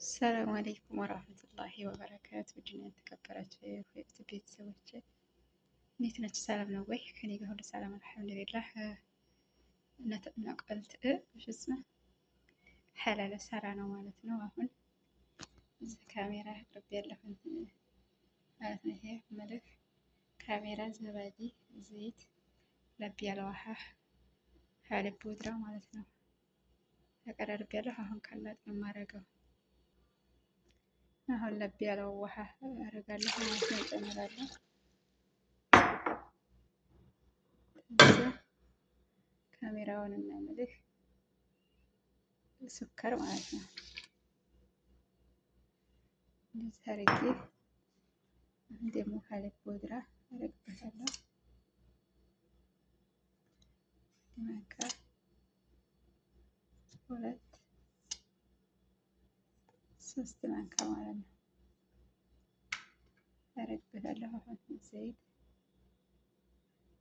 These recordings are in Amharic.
ሰላም አለይኩም ወራህመቱላሂ ወበረካቱ። ውድና የተከበራችሁ የዩቲዩብ ቤተሰቦች እንዴት ናችሁ? ሰላም ነው ወይ? ከኔ ጋር ሁሉ ሰላም አልሐምዱሊላህ። ነቀልት ሽስማ ሐላለ ሰራ ነው ማለት ነው። አሁን እዚህ ካሜራ ቅርብ ያለሁን ማለት ነው። ይሄ መልክ ካሜራ፣ ዘባዲ፣ ዘይት፣ ለብ ያለ ውሃ፣ ሀሊብ ቡድራ ማለት ነው። ተቀራርብ ያለሁ አሁን ካላጥ ነው የማደርገው። አሁን ለብ ያለው ውሃ አደርጋለሁ ማለት ነው። እጨምራለሁ ከዛ ካሜራውን እና ምልህ ስኳር ማለት ነው እንደዚህ አድርጌ አሁን ደግሞ ሀሊብ ቡድራ አደርግበታለሁ። ማንካ 2-3 ማንካ ማለት ነው አደርግበታለሁ። አሁን ዘይት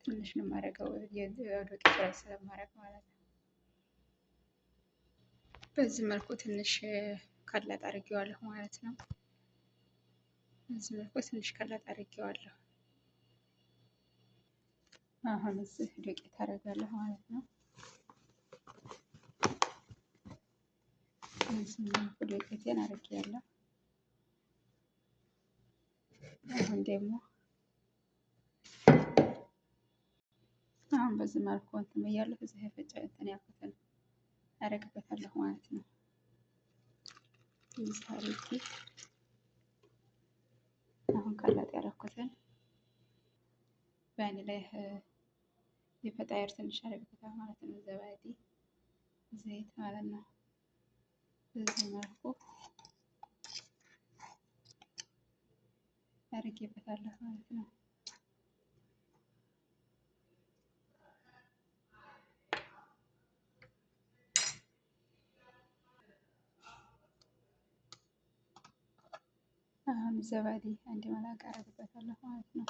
ትንሽ ነው የማደርገው ዱቄት ላይ ስለማደርግ ማለት ነው። በዚህ መልኩ ትንሽ ከላጥ አድርጌዋለሁ ማለት ነው። በዚህ መልኩ ትንሽ ከላጥ አድርጌዋለሁ። አሁን እዚህ ዱቄት አደርጋለሁ ማለት ነው። በዚህ መልኩ ዱቄቴን አድርጌያለሁ። አሁን ደግሞ በዚህ መልኩ እንትን ብያለሁ። እዚህ የፈጨ እንትን ያልኩትን አደርግበታለሁ ማለት ነው። እዚህ አድርጌ አሁን ከላጥ ያደረኩትን በእኔ ላይ የፈጣየር ትንሽ አደርግበታለሁ ማለት ነው። ዘባዲ ዘይት ማለት ነው። በዚህ መልኩ አድርጌበታለሁ ማለት ነው። አሁን ዘባዲ አንድ መላጋ አደርግበታለሁ ማለት ነው።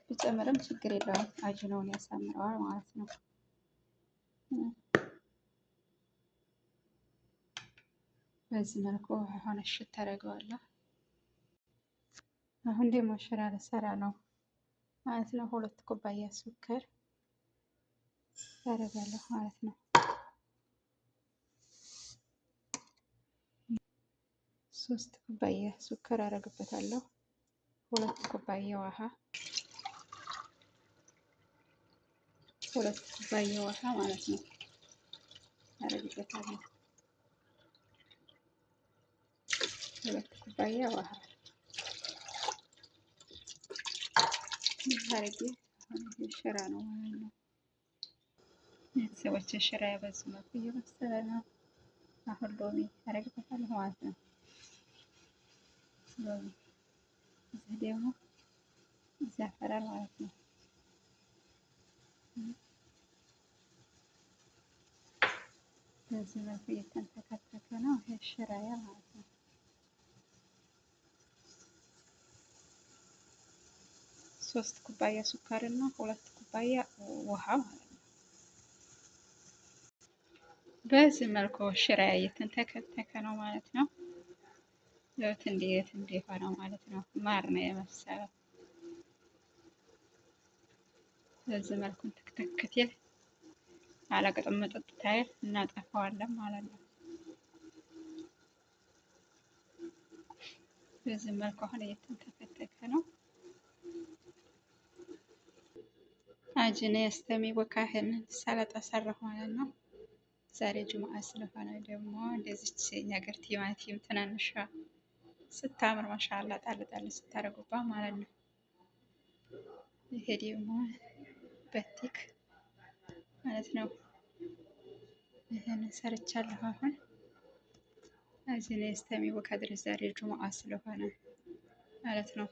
ብጨምርም ችግር የለውም፣ አጅነውን ያሳምረዋል ማለት ነው። በዚህ መልኩ አሁን እሽት አደርገዋለሁ። አሁን ደግሞ ሽራ ልሰራ ነው ማለት ነው። 2 ኩባያ ስኳር አደርጋለሁ ማለት ነው። 3 ኩባያ ስኳር አደርግበታለሁ። 2 ኩባያ ውሃ 2 ኩባያ ውሃ ማለት ነው አደርግበታለሁ። 2 ኩባያ ውሃ አድርጌ ሽራ ነው ማለት ነው። ቤተሰቦች ሽራ ያበዙ መልኩ እየበሰለ ነው። አሁን ሎሚ አደርግበታለሁ ማለት ነው። ሎሚ እዚህ ደግሞ ዘፈራን ማለት ነው። በዚህ መልኩ እየተንተከተከ ነው። ይሄ ሽራያ ማለት ነው። 3 ኩባያ ስኳር እና 2 ኩባያ ውሃ ማለት ነው። በዚህ መልኩ ሽራያ እየተንተከተከ ነው ማለት ነው። ያው እንዴት እንደሆነ ማለት ነው። ማር ነው የመሰለው። በዚህ መልኩ ትክትክት አለቅጥም መጠጥ ታይል እናጠፋዋለን ማለት ነው። በዚህ መልኩ አሁን እየተንተከተከ ነው። አጅኔ እስከሚቦካ ይሄንን ሰላጣ ሰራሁ ማለት ነው። ዛሬ ጁምአ ስለሆነ ደግሞ እንደዚች ነገር ቲማቲም ትናንሿ ስታምር ማሻአላ ጣል ጣል ስታደርጉባት ማለት ነው። ይሄ ደግሞ በቲክ ማለት ነው። ይሄንን ሰርቻለሁ። አሁን አጅኔ እስከሚቦካ ድረስ ዛሬ ጁምአ ስለሆነ ማለት ነው።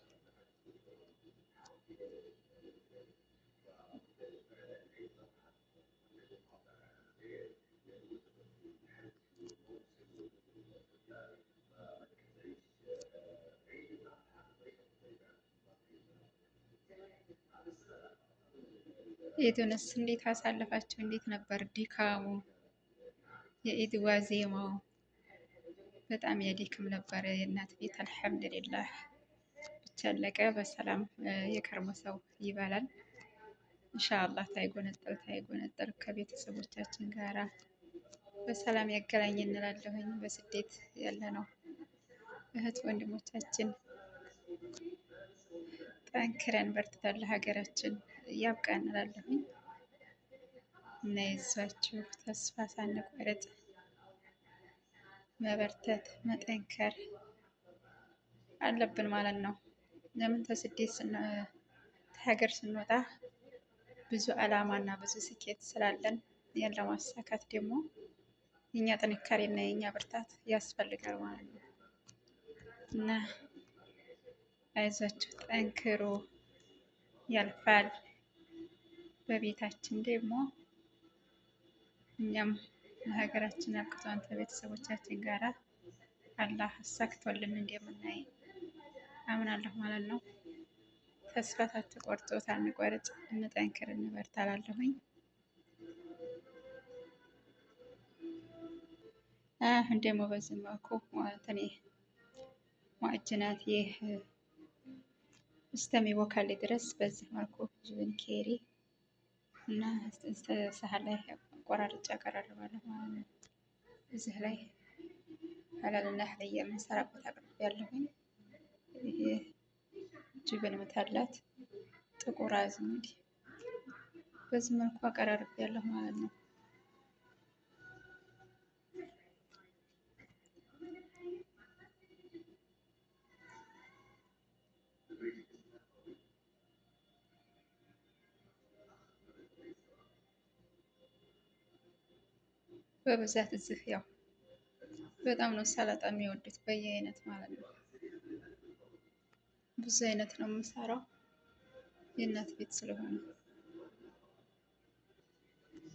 ኢድንስ እንዴት አሳለፋችሁ? እንዴት ነበር ድካሙ? የኢድ ዋዜማው በጣም የዲክም ነበረ የእናት ቤት። አልሐምዱሊላህ ብቻ አለቀ በሰላም። የከርሞ ሰው ይበላል ኢንሻአላህ። ታይጎነጠል ታይጎነጠል ከቤተሰቦቻችን ጋራ በሰላም ያገናኝ እንላለሁኝ። በስደት ያለ ነው እህት ወንድሞቻችን ጠንክረን በርትተን ለሀገራችን ያብቃን እንላለሁኝ እና ይዟችሁ ተስፋ ሳንቆርጥ መበርተት መጠንከር አለብን ማለት ነው። ለምን ከስደት ከሀገር ስንወጣ ብዙ አላማ እና ብዙ ስኬት ስላለን ያን ለማሳካት ደግሞ የኛ ጥንካሬ እና የኛ ብርታት ያስፈልጋል ማለት ነው እና አይዟችሁ ጠንክሮ ያልፋል። በቤታችን ደግሞ እኛም ለሀገራችን አብቅቷን ከቤተሰቦቻችን ጋራ አላህ አሳክቶልን እንደምናይ አምናለሁ ማለት ነው። ተስፋ ሳትቆርጡ ሳንቆርጥ እንጠንክር እንበርታ እላለሁኝ። አሁን ደግሞ በዚህ መልኩ እኔ ሙአጅናት ይህ እስከሚቦካልኝ ድረስ በዚህ መልኩ ጅብን ኬሪ እና ሳህን ላይ ቆራርጬ አቀራርባለሁ ማለት ነው። እዚህ ላይ ሀላልና ሀልያ የምንሰራበት አቅርቤያለሁኝ። ይሄ ጅብን ምታላት ጥቁር አዝሙድ በዚህ መልኩ አቀራርቤያለሁ ማለት ነው። በብዛት እዚህ ያው በጣም ነው ሰላጣ የሚወዱት በየአይነት ማለት ነው። ብዙ አይነት ነው የምሰራው የእናት ቤት ስለሆነ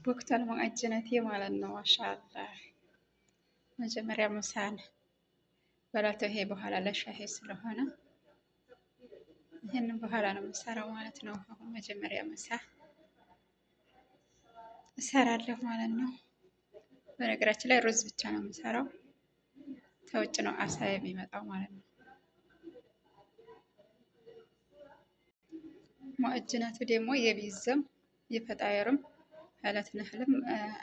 ቦክቷል ሙአጅናቴ ማለት ነው። ማሻአላህ መጀመሪያ ምሳን በላተው ይሄ በኋላ ለሻሂ ስለሆነ ይህንን በኋላ ነው የምሰራው ማለት ነው። አሁን መጀመሪያ ምሳ እሰራለሁ ማለት ነው። በነገራችን ላይ ሩዝ ብቻ ነው የምሰራው። ከውጭ ነው አሳ የሚመጣው ማለት ነው። ሙአጅናቱ ደግሞ የቢዝም የፈጣየርም ሀለት ነህልም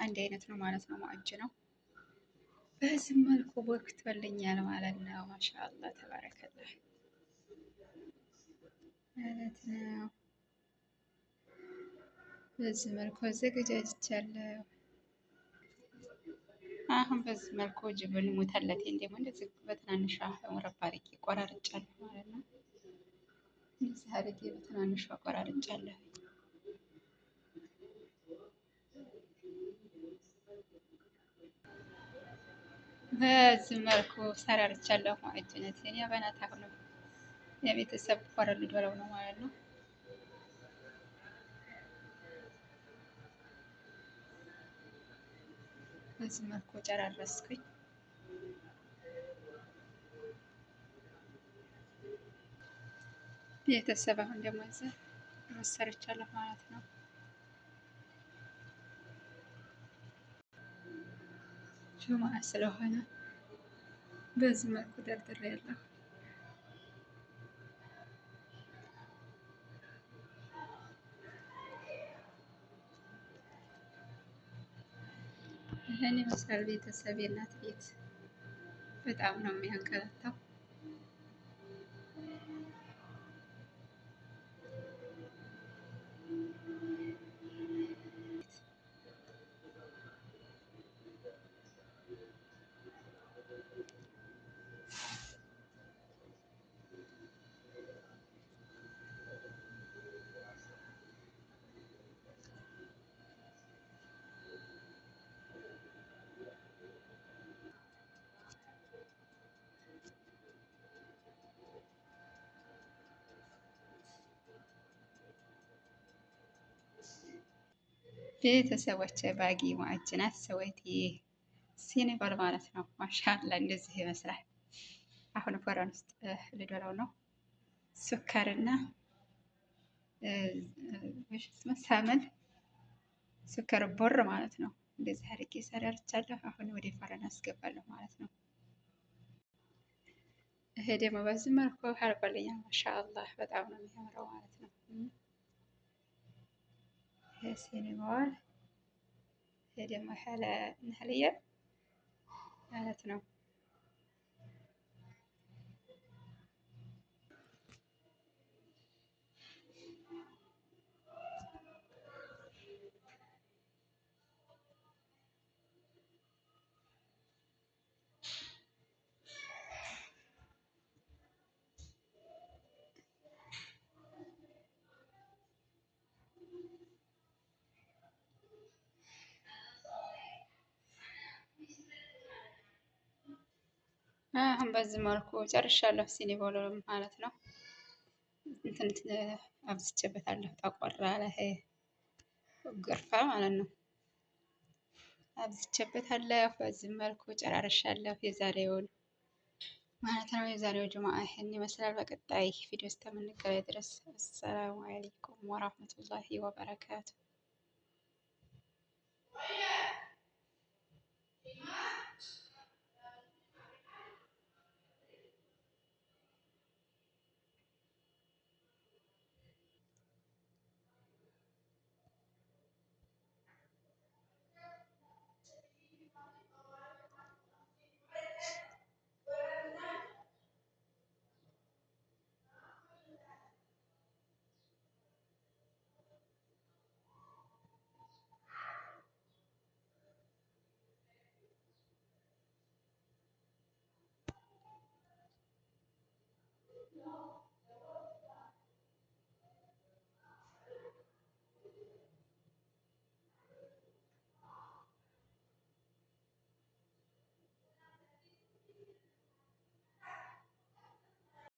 አንድ አይነት ነው ማለት ነው። ሙአጅ ነው። በዚህ መልኩ ቦክቶልኛል ማለት ነው። ማሻአላህ ተባረከላህ ማለት ነው። በዚህ መልኩ አዘገጃጅቻለሁ። አሁን በዚህ መልኩ ጅብን ሙተለቴን ደግሞ እንደዚህ በትናንሿ ሙረባ አድርጌ ቆራርጫለሁ ማለት ነው። እንደዚህ አድርጌ በትናንሿ ቆራርጫለሁ። በዚህ መልኩ ሰራርቻለሁ ሙአጅናቴን። ያ በናት አሁን የቤተሰብ ቆረል ልበለው ነው ማለት ነው። በዚህ መልኩ ጨራረስኩኝ። ቤተሰብ አሁን ደግሞ እዚህ ሰርቻለሁ ማለት ነው። ጁምዓ ስለሆነ በዚህ መልኩ ደርድሬያለሁ። ይህን ይመስላል ቤተሰብ የእናት ቤት በጣም ነው የሚያንገላታው። ቤተሰቦች ባጊ ሙአጅናት ሰወይቲ ሲኒባል ማለት ነው። ማሻአላ እንደዚህ ይመስላል። አሁን ፈረን ውስጥ ልዶለው ነው። ሱከርና ሳመን ሱከር ቦር ማለት ነው። እንደዚህ አድርጌ ሰራርቻለሁ። አሁን ወደ ፈረን አስገባለሁ ማለት ነው። ይሄ ደግሞ በዚህ መልኩ አልቆልኛል። ማሻአላህ በጣም ነው የሚያምረው ማለት ነው። ይሄ ሲኒማዋል ይሄ ደግሞ ነህልየ ማለት ነው። አሁን በዚህ መልኩ ጨርሻለሁ ሲኒቦሎን ማለት ነው። እንትን አብዝቼበታለሁ ጠቆር ያለ ይሄ ግርፋ ማለት ነው። አብዝቼበታለሁ። በዚህ መልኩ ጨራርሻለሁ የዛሬውን ማለት ነው። የዛሬው ጁምአ ይሄን ይመስላል። በቀጣይ ቪዲዮ እስከምንገናኝ ድረስ አሰላሙ አለይኩም ወራህመቱላሂ ወበረካቱ።